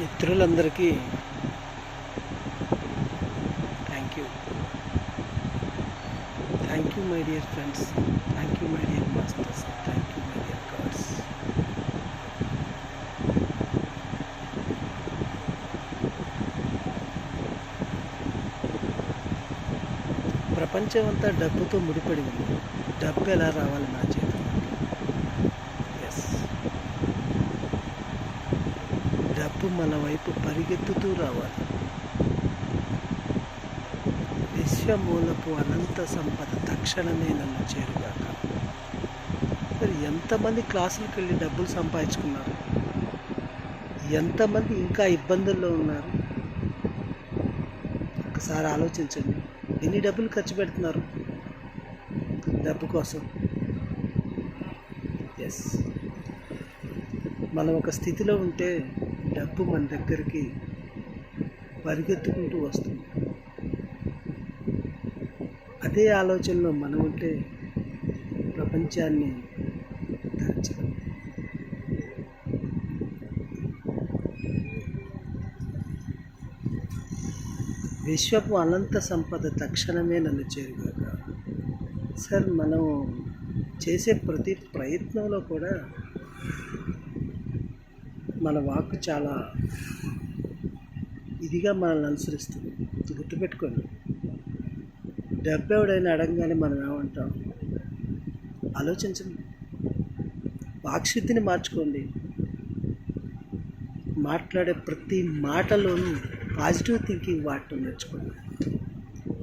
మిత్రులందరికీ thank you my dear friends, thank you my dear masters, thank you my dear God's. ప్రపంచం అంతా డబ్బుతో ముడిపడింది. డబ్బు ఎలా రావాలి నా చేతిలోకి? ఎస్, డబ్బు మన వైపు పరిగెత్తుతూ రావాలి. విశ్వమూలపు అనంత సంపద తక్షణమే నన్ను చేరుగాక. మరి ఎంతమంది క్లాసులకు వెళ్ళి డబ్బులు సంపాదించుకున్నారు? ఎంతమంది ఇంకా ఇబ్బందుల్లో ఉన్నారు? ఒకసారి ఆలోచించండి. ఎన్ని డబ్బులు ఖర్చు పెడుతున్నారు డబ్బు కోసం? ఎస్, మనం ఒక స్థితిలో ఉంటే డబ్బు మన దగ్గరికి పరిగెత్తుకుంటూ వస్తుంది. అదే ఆలోచనలో మనం ఉంటే ప్రపంచాన్ని ధరించగలం. విశ్వపు అనంత సంపద తక్షణమే నన్ను చేరుగాక. సార్, మనం చేసే ప్రతి ప్రయత్నంలో కూడా మన వాక్కు చాలా ఇదిగా మనల్ని అనుసరిస్తుంది. గుర్తుపెట్టుకోండి, డబ్బు ఎవడైనా అడగగానే మనం ఏమంటాం? ఆలోచించండి. వాక్శుద్ధిని మార్చుకోండి. మాట్లాడే ప్రతి మాటలోనూ పాజిటివ్ థింకింగ్ వాడటం నేర్చుకోండి.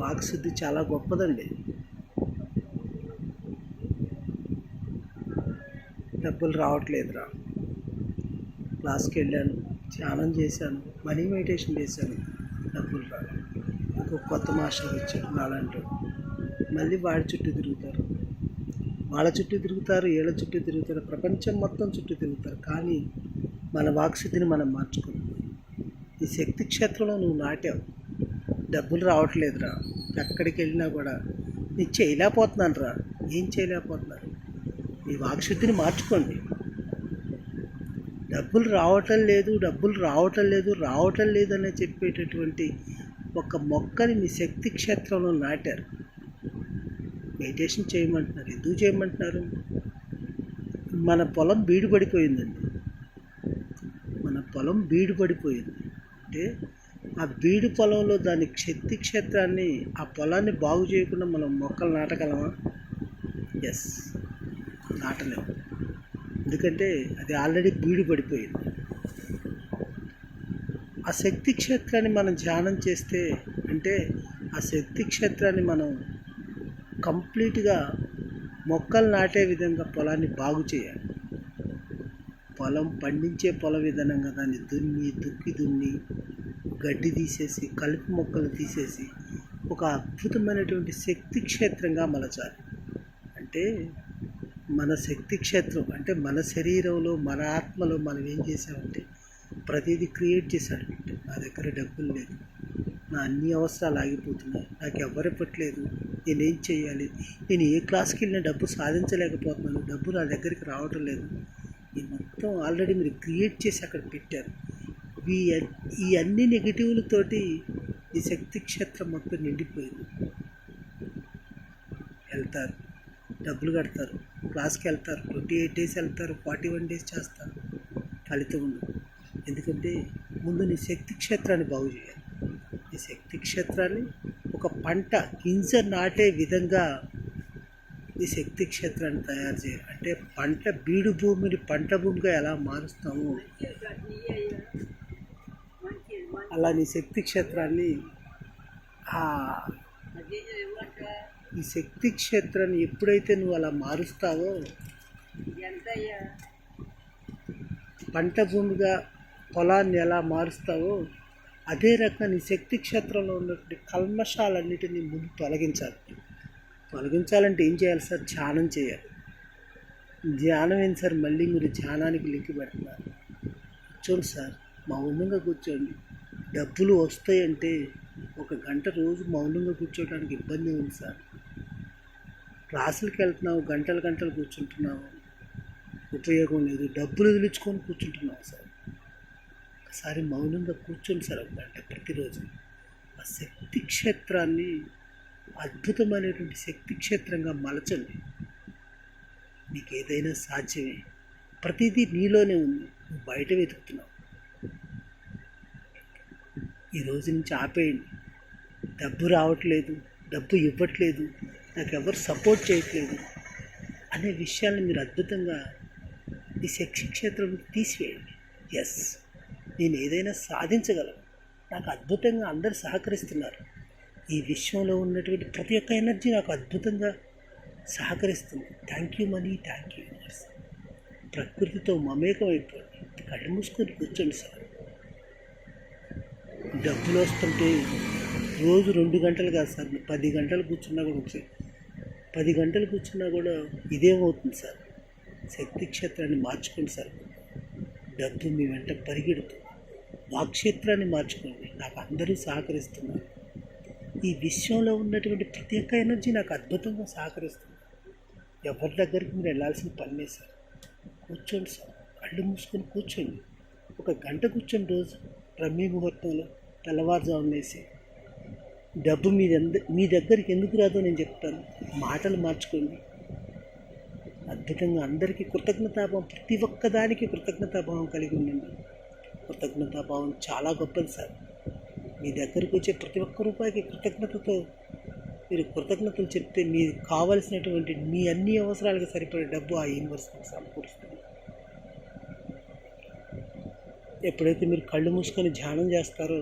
వాక్శుద్ధి చాలా గొప్పదండి. డబ్బులు రావట్లేదురా, క్లాస్కి వెళ్ళాను, ధ్యానం చేశాను, మనీ మెడిటేషన్ చేశాను, డబ్బులు రావు. ఇంకో కొత్త మాస్టర్ వచ్చారు నాలంటూ, మళ్ళీ వాడి చుట్టూ తిరుగుతారు, వాళ్ళ చుట్టూ తిరుగుతారు, వీళ్ళ చుట్టూ తిరుగుతారు, ప్రపంచం మొత్తం చుట్టూ తిరుగుతారు. కానీ మన వాక్శుద్ధిని మనం మార్చుకున్నాం. ఈ శక్తి క్షేత్రంలో నువ్వు నాటావు, డబ్బులు రావట్లేదురా, ఎక్కడికి వెళ్ళినా కూడా నేను చేయలేకపోతున్నాను రా. ఏం చేయలేకపోతున్నారు? మీ వాక్శుద్ధిని మార్చుకోండి. డబ్బులు రావటం లేదు అని చెప్పేటటువంటి ఒక మొక్కని మీ శక్తి క్షేత్రంలో నాటారు. మెడిటేషన్ చేయమంటున్నారు. ఎందుకు చేయమంటున్నారు? మన పొలం బీడు పడిపోయిందండి. మన పొలం బీడు పడిపోయింది అంటే ఆ బీడు పొలంలో దాని శక్తి క్షేత్రాన్ని, ఆ పొలాన్ని బాగు చేయకుండా మనం మొక్కలు నాటగలమా? ఎస్, నాటలేము. ఎందుకంటే అది ఆల్రెడీ బీడు పడిపోయింది. ఆ శక్తి క్షేత్రాన్ని మనం ధ్యానం చేస్తే, అంటే ఆ శక్తి క్షేత్రాన్ని మనం కంప్లీట్గా మొక్కలు నాటే విధంగా పొలాన్ని బాగు చేయాలి. పొలం పండించే పొలం విధానంగా దాన్ని దున్ని గడ్డి తీసేసి, కలుపు మొక్కలు తీసేసి ఒక అద్భుతమైనటువంటి శక్తి క్షేత్రంగా మలచాలి. అంటే మన శక్తి క్షేత్రం అంటే మన శరీరంలో, మన ఆత్మలో మనం ఏం చేసామంటే ప్రతిదీ క్రియేట్ చేశాడు. నా దగ్గర డబ్బులు లేదు, నా అన్ని అవసరాలు ఆగిపోతున్నాయి, నాకు ఎవరు ఇవ్వట్లేదు, నేనేం చేయాలి, నేను ఏ క్లాస్కి వెళ్ళినా డబ్బు సాధించలేకపోతున్నాను, డబ్బు నా దగ్గరికి రావటం లేదు. ఈ మొత్తం ఆల్రెడీ మీరు క్రియేట్ చేసి అక్కడ పెట్టారు. ఈ అన్ని నెగిటివ్లతోటి ఈ శక్తి క్షేత్రం మొత్తం నిండిపోయింది. వెళ్తారు, డబ్బులు కడతారు, క్లాస్కి వెళ్తారు, 28 డేస్ వెళ్తారు, 41 డేస్ చేస్తారు, ఫలితం ఉండదు. ఎందుకంటే ముందు నీ శక్తి క్షేత్రాన్ని బాగు చేయాలి. ఈ శక్తి క్షేత్రాన్ని ఒక పంట గింజ నాటే విధంగా ఈ శక్తి క్షేత్రాన్ని తయారు చేయాలి. అంటే బీడు భూమిని పంట భూమిగా ఎలా మారుస్తామో అలా నీ శక్తి క్షేత్రాన్ని, ఈ శక్తి క్షేత్రాన్ని ఎప్పుడైతే నువ్వు అలా మారుస్తావో, పంట భూమిగా పొలాన్ని ఎలా మారుస్తావో అదే రకంగా నీ శక్తి క్షేత్రంలో ఉన్నటువంటి కల్మషాలన్నిటినీ ముందు తొలగించాలంటే ఏం చేయాలి సార్? ధ్యానం చేయాలి. ధ్యానం ఏంటి సార్? మళ్ళీ మీరు ధ్యానానికి లింక్ పెడుతున్నారు. కూర్చోండి సార్, మౌనంగా కూర్చోండి. డబ్బులు వస్తాయంటే 1 గంట రోజు మౌనంగా కూర్చోవడానికి ఇబ్బంది ఉంది సార్. క్లాసులకు వెళ్తున్నావు, గంటలు కూర్చుంటున్నావు, ఉపయోగం లేదు. డబ్బులు వదిలించుకొని కూర్చుంటున్నావు సార్. ఒకసారి మౌనంగా కూర్చోండి సార్, ఒక గంట ప్రతిరోజు. ఆ శక్తి క్షేత్రాన్ని అద్భుతమైనటువంటి శక్తి క్షేత్రంగా మలచండి. నీకు ఏదైనా సాధ్యమే. ప్రతిదీ నీలోనే ఉంది, నువ్వు బయట వెతుకుతున్నావు. ఈ రోజు నుంచి ఆపేయండి. డబ్బు రావట్లేదు, డబ్బు ఇవ్వట్లేదు, నాకు ఎవరు సపోర్ట్ చేయట్లేదు అనే విషయాన్ని మీరు అద్భుతంగా ఈ శక్తి క్షేత్రం తీసివేయండి. ఎస్, నేను ఏదైనా సాధించగలను, నాకు అద్భుతంగా అందరు సహకరిస్తున్నారు, ఈ విశ్వంలో ఉన్నటువంటి ప్రతి ఒక్క ఎనర్జీ నాకు అద్భుతంగా సహకరిస్తుంది. Thank you money, thank you universe. ప్రకృతితో మమేకం అయిపోండి. కళ్ళు మూసుకొని కూర్చోండి సార్. డబ్బులు వస్తుంటే రోజు 2 గంటలు కాదు సార్, 10 గంటలు కూర్చున్నా కూడా వచ్చాయి. 10 గంటలు కూర్చున్నా కూడా ఇదేమవుతుంది సార్? శక్తి క్షేత్రాన్ని మార్చుకోండి సార్. డబ్బు మీ వెంట పరిగెడుతుంది. వాక్క్షేత్రాన్ని మార్చుకోండి. నాకు అందరూ సహకరిస్తున్నారు, ఈ విశ్వంలో ఉన్నటువంటి ప్రతి ఒక్క ఎనర్జీ నాకు అద్భుతంగా సహకరిస్తుంది. ఎవరి దగ్గరికి మీరు వెళ్ళాల్సిన పని లేదు సార్. కూర్చోండి సార్, కళ్ళు మూసుకొని కూర్చోండి. ఒక గంట కూర్చొని రోజు బ్రహ్మీ ముహూర్తంలో తెల్లవారుజామున వేసి. డబ్బు మీ దగ్గరికి ఎందుకు రాదో నేను చెప్తాను. మాటలు మార్చుకోండి. అద్భుతంగా అందరికీ కృతజ్ఞతాభావం, ప్రతి ఒక్కదానికి కృతజ్ఞతాభావం కలిగి ఉండండి. కృతజ్ఞతాభావం చాలా గొప్పది సార్. మీ దగ్గరకు వచ్చే ప్రతి ఒక్క రూపాయికి కృతజ్ఞతతో మీరు కృతజ్ఞతలు చెప్తే మీకు కావలసినటువంటి మీ అన్ని అవసరాలకు సరిపడే డబ్బు ఆ యూనివర్స్ సమకూరుస్తుంది. ఎప్పుడైతే మీరు కళ్ళు మూసుకొని ధ్యానం చేస్తారో